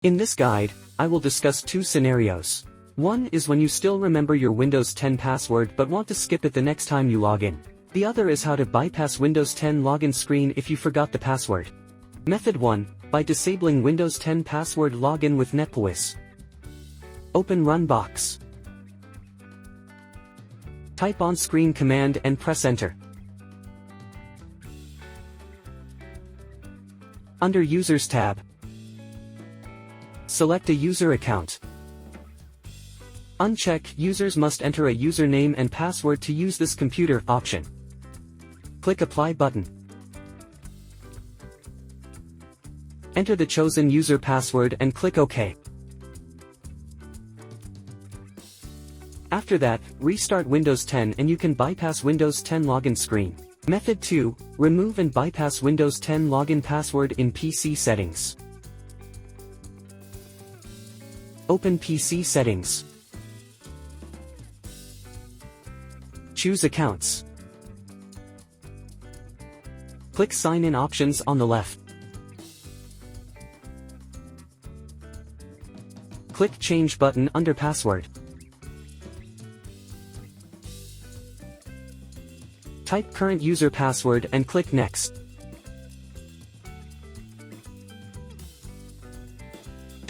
In this guide, I will discuss two scenarios. One is when you still remember your Windows 10 password but want to skip it the next time you log in. The other is how to bypass Windows 10 login screen if you forgot the password. Method 1, by disabling Windows 10 password login with netplwiz. Open Run box. Type on-screen command and press enter. Under Users tab, select a user account. Uncheck Users must enter a username and password to use this computer option. Click Apply button. Enter the chosen user password and click OK. After that, restart Windows 10 and you can bypass Windows 10 login screen. Method 2, remove and bypass Windows 10 login password in PC settings. Open PC settings. Choose Accounts. Click Sign In options on the left. Click Change button under Password. Type current user password and click Next.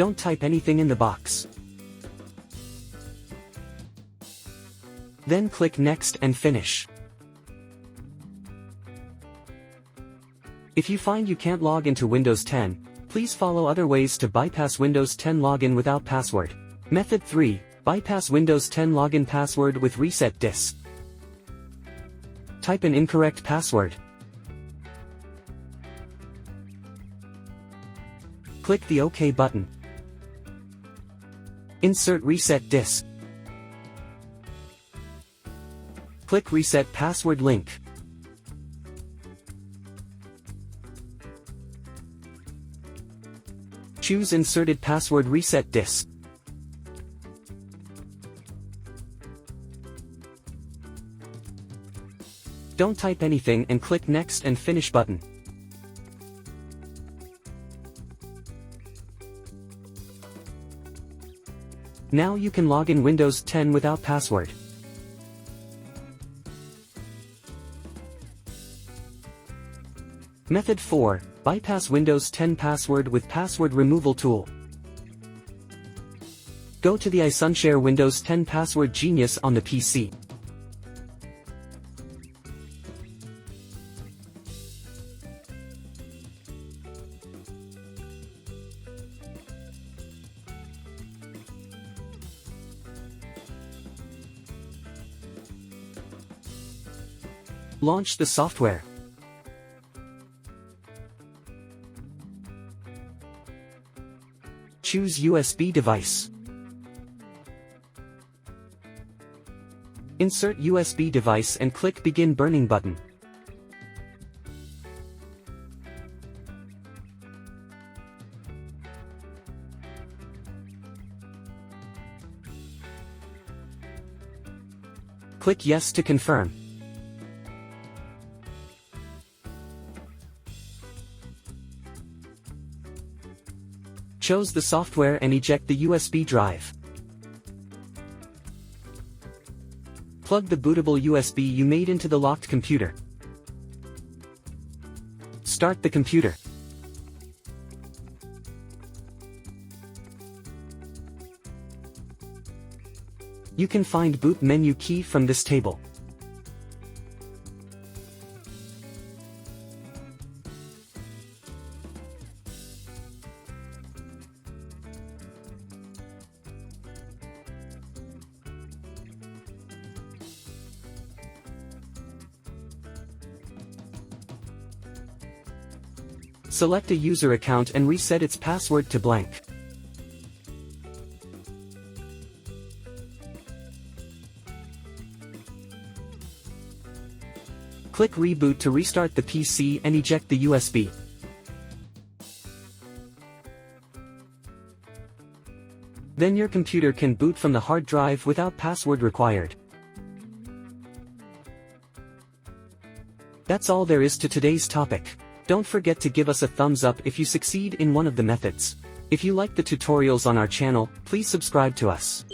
Don't type anything in the box. Then click Next and Finish. If you find you can't log into Windows 10, please follow other ways to bypass Windows 10 login without password. Method 3, bypass Windows 10 login password with reset disk. Type an incorrect password. Click the OK button. Insert Reset Disk. Click Reset Password link. Choose Inserted Password Reset Disk. Don't type anything and click Next and Finish button. Now you can log in Windows 10 without password. Method 4, bypass Windows 10 password with password removal tool. Go to the iSunshare Windows 10 Password Genius on the PC. Launch the software. Choose USB device. Insert USB device and click Begin Burning button. Click Yes to confirm. Choose the software and eject the USB drive. Plug the bootable USB you made into the locked computer. Start the computer. You can find boot menu key from this table. Select a user account and reset its password to blank. Click Reboot to restart the PC and eject the USB. Then your computer can boot from the hard drive without password required. That's all there is to today's topic. Don't forget to give us a thumbs up if you succeed in one of the methods. If you like the tutorials on our channel, please subscribe to us.